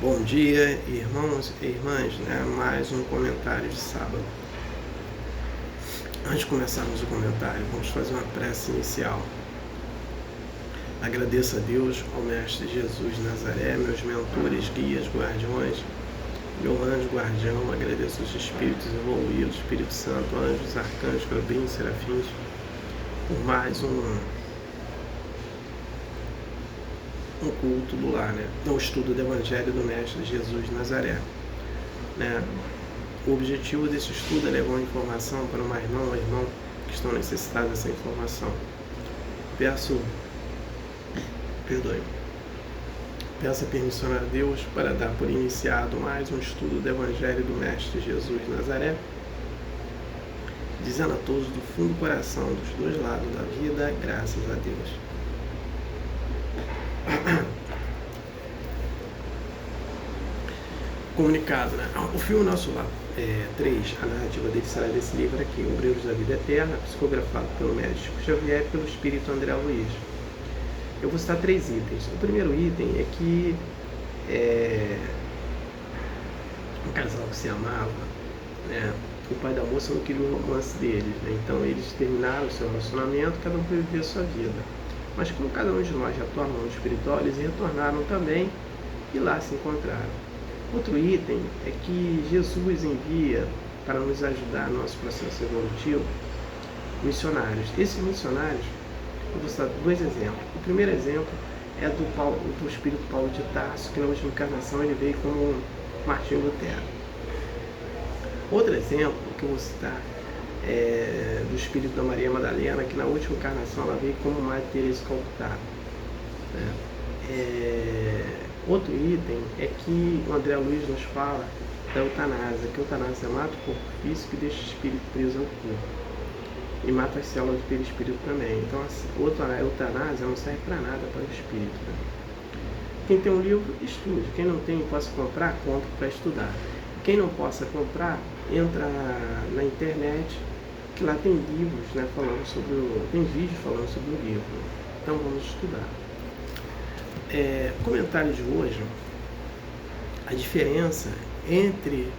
Bom dia, irmãos e irmãs, mais um comentário de sábado. Antes de começarmos o comentário, vamos fazer uma prece inicial. Agradeço a Deus, ao Mestre Jesus Nazaré, meus mentores, guias, guardiões, meu anjo guardião. Agradeço os espíritos evoluídos, Espírito Santo, anjos, arcanjos, querubins, serafins, por mais um culto do lar, o estudo do Evangelho do Mestre Jesus Nazaré. O objetivo desse estudo é levar uma informação para uma irmã ou irmão que estão necessitados dessa informação. Peço permissão a Deus para dar por iniciado mais um estudo do Evangelho do Mestre Jesus Nazaré, dizendo a todos do fundo do coração, dos dois lados da vida, graças a Deus. Comunicado, O filme Nosso Lar 3, a narrativa dele será desse livro aqui, Obreiros da Vida Eterna, psicografado pelo médico Chico Xavier e pelo espírito André Luiz. Eu vou citar 3 itens. O primeiro item é que um casal que se amava, o pai da moça não queria o romance deles, então eles terminaram o seu relacionamento, cada um foi viver a sua vida. Mas como cada um de nós retorna ao mundo espiritual, eles retornaram também e lá se encontraram. Outro item é que Jesus envia para nos ajudar no nosso processo evolutivo missionários. Esses missionários, eu vou citar 2 exemplos. O primeiro exemplo é do espírito Paulo de Tarso, que na última encarnação ele veio como Martinho Lutero. Outro exemplo que eu vou citar é do espírito da Maria Madalena, que na última encarnação ela veio como Madre Teresa de Calcutá. Outro item é que o André Luiz nos fala da eutanásia, que a eutanásia mata o corpo físico e deixa o espírito preso ao corpo. E mata as células do perispírito também. Então a eutanásia não serve para nada para o espírito. Quem tem um livro, estude. Quem não tem, possa comprar, compre para estudar. Quem não possa comprar, entra na internet, que lá tem livros tem vídeos falando sobre o livro. Então vamos estudar. Comentário de hoje, a diferença entre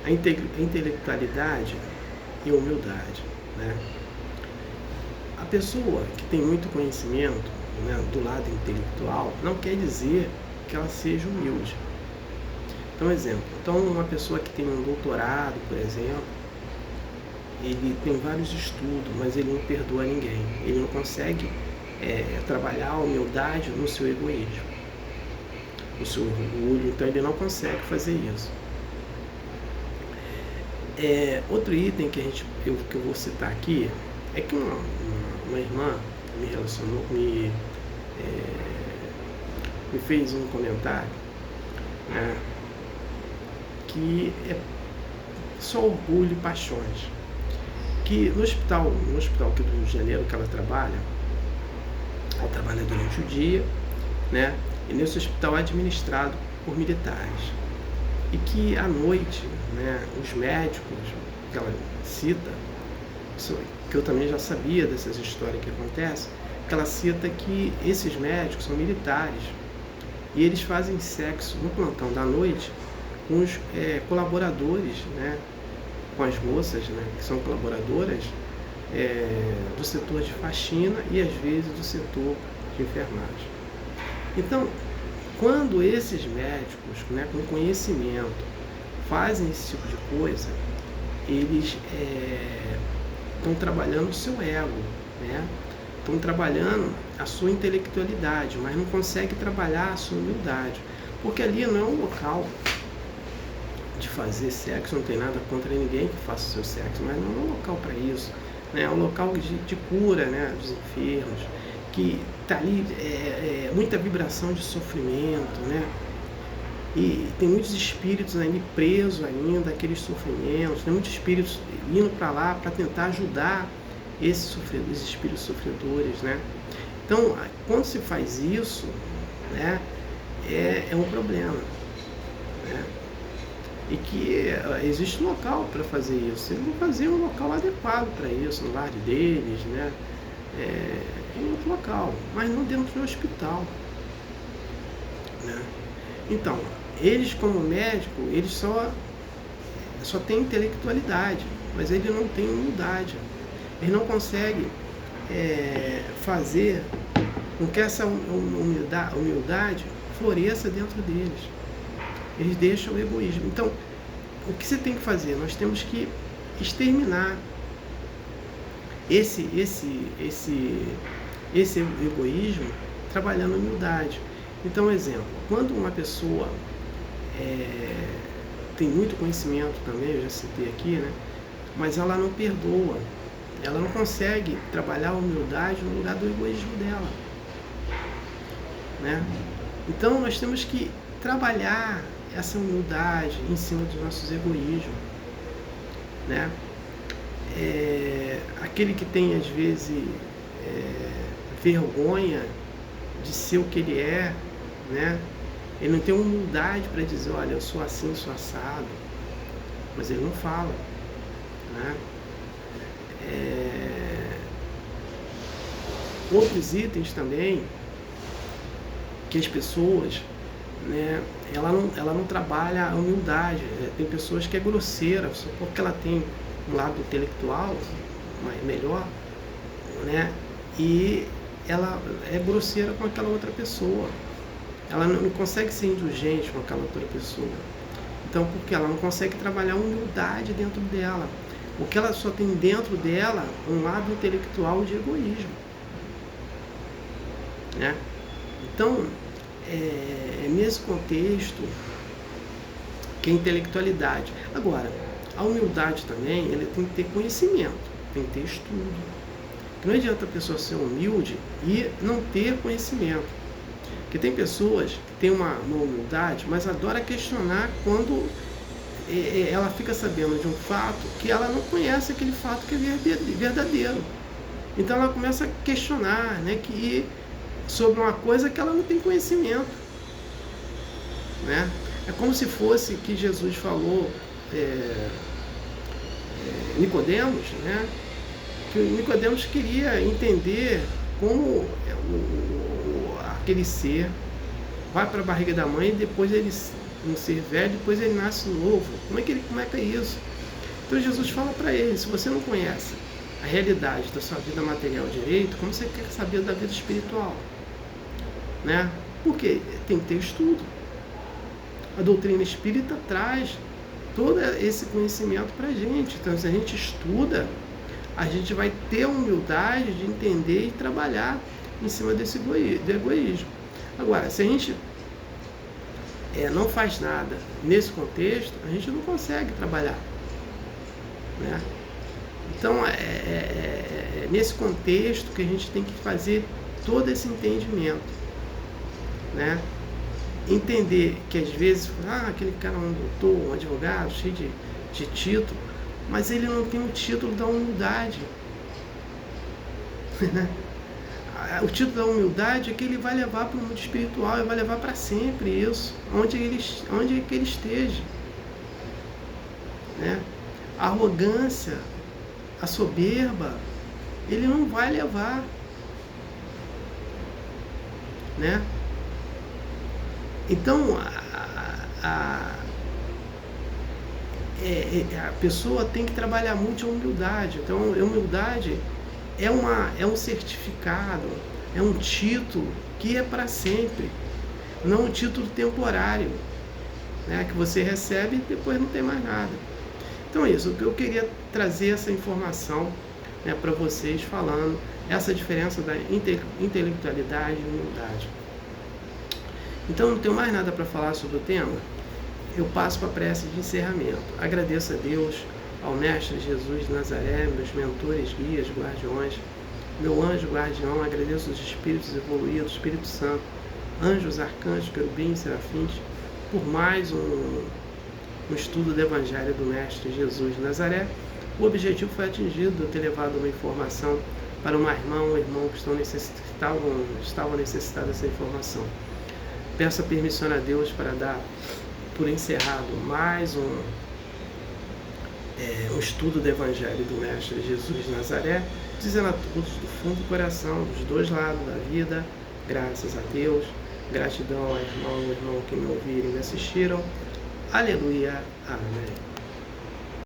a intelectualidade e a humildade. A pessoa que tem muito conhecimento do lado intelectual não quer dizer que ela seja humilde. Então, uma pessoa que tem um doutorado, por exemplo, ele tem vários estudos, mas ele não perdoa ninguém, ele não consegue trabalhar a humildade no seu egoísmo, no seu orgulho, então ele não consegue fazer isso. Outro item que eu vou citar aqui é que uma irmã me fez um comentário que é só orgulho e paixões, que no hospital aqui do Rio de Janeiro que ela trabalha durante o dia, e nesse hospital é administrado por militares, e que à noite, os médicos que ela cita, que eu também já sabia dessas histórias que acontecem, que ela cita que esses médicos são militares, e eles fazem sexo no plantão da noite com os colaboradores, com as moças, que são colaboradoras do setor de faxina e às vezes do setor de enfermagem. Então, quando esses médicos com conhecimento fazem esse tipo de coisa, eles estão trabalhando o seu ego, estão trabalhando a sua intelectualidade, mas não conseguem trabalhar a sua humildade, porque ali não é um local de fazer sexo, não tem nada contra ninguém que faça o seu sexo, mas não é um local para isso. É um local de cura dos enfermos, que está ali muita vibração de sofrimento, e tem muitos espíritos ali presos ainda, aqueles sofrimentos, tem muitos espíritos indo para lá para tentar ajudar esses espíritos sofredores. Então, quando se faz isso, é um problema. E que existe um local para fazer isso. Eles vão fazer um local adequado para isso, no lar deles, em outro local, mas não dentro do hospital. Então, eles como médico, eles só têm intelectualidade, mas ele não tem humildade. Ele não consegue fazer com que essa humildade floresça dentro deles. Eles deixam o egoísmo. Então, o que você tem que fazer? Nós temos que exterminar esse egoísmo trabalhando a humildade. Então, exemplo, quando uma pessoa tem muito conhecimento também, eu já citei aqui, né? Mas ela não perdoa, ela não consegue trabalhar a humildade no lugar do egoísmo dela, né? Então nós temos que trabalhar essa humildade em cima dos nossos egoísmos, né? Aquele que tem às vezes vergonha de ser o que ele é, né? Ele não tem humildade para dizer, olha, eu sou assim, sou assado, mas ele não fala, né? Outros itens também que as pessoas, né, ela não trabalha a humildade. Tem pessoas que é grosseira só porque ela tem um lado intelectual melhor, né, e ela é grosseira com aquela outra pessoa. Ela não consegue ser indulgente com aquela outra pessoa. Então, porque ela não consegue trabalhar a humildade dentro dela. Porque ela só tem dentro dela um lado intelectual de egoísmo, né? Então, nesse contexto que a intelectualidade. Agora, a humildade também, ele tem que ter conhecimento, tem que ter estudo. Não adianta a pessoa ser humilde e não ter conhecimento. Porque tem pessoas que têm uma humildade, mas adora questionar quando ela fica sabendo de um fato que ela não conhece aquele fato que é verdadeiro. Então ela começa a questionar, né, sobre uma coisa que ela não tem conhecimento, né? É como se fosse que Jesus falou Nicodemos, né? Que Nicodemos queria entender como aquele ser vai para a barriga da mãe e depois ele um ser velho, depois ele nasce novo. Como é que é isso? Então Jesus fala para ele, se você não conhece a realidade da sua vida material direito, como você quer saber da vida espiritual? Né? Porque tem que ter estudo. A doutrina espírita traz todo esse conhecimento para a gente. Então, se a gente estuda, a gente vai ter a humildade de entender e trabalhar em cima desse egoísmo. Agora, se a gente não faz nada nesse contexto, a gente não consegue trabalhar, né? Então, é nesse contexto que a gente tem que fazer todo esse entendimento, né? Entender que às vezes, aquele cara é um doutor, um advogado, cheio de título, mas ele não tem o título da humildade, né? O título da humildade é que ele vai levar para o mundo espiritual e vai levar para sempre isso, onde que ele esteja, né? A arrogância, a soberba, ele não vai levar, né? Então a pessoa tem que trabalhar muito a humildade. Então a humildade é um certificado, é um título que é para sempre, não um título temporário, né, que você recebe e depois não tem mais nada. Então é isso, eu queria trazer essa informação, né, para vocês, falando essa diferença da intelectualidade e humildade. Então não tenho mais nada para falar sobre o tema. Eu passo para a prece de encerramento. Agradeço a Deus, ao Mestre Jesus de Nazaré, meus mentores, guias, guardiões, meu anjo guardião. Agradeço os espíritos evoluídos, Espírito Santo, anjos, arcanjos, querubins, serafins, por mais um estudo do Evangelho do Mestre Jesus de Nazaré. O objetivo foi atingido, eu ter levado uma informação para uma irmã ou um irmão que estavam necessitados dessa informação. Peço a permissão a Deus para dar por encerrado mais um estudo do Evangelho do Mestre Jesus de Nazaré, dizendo a todos do fundo do coração, dos dois lados da vida, graças a Deus, Gratidão ao irmão que me ouviram e me assistiram. Aleluia. Amém.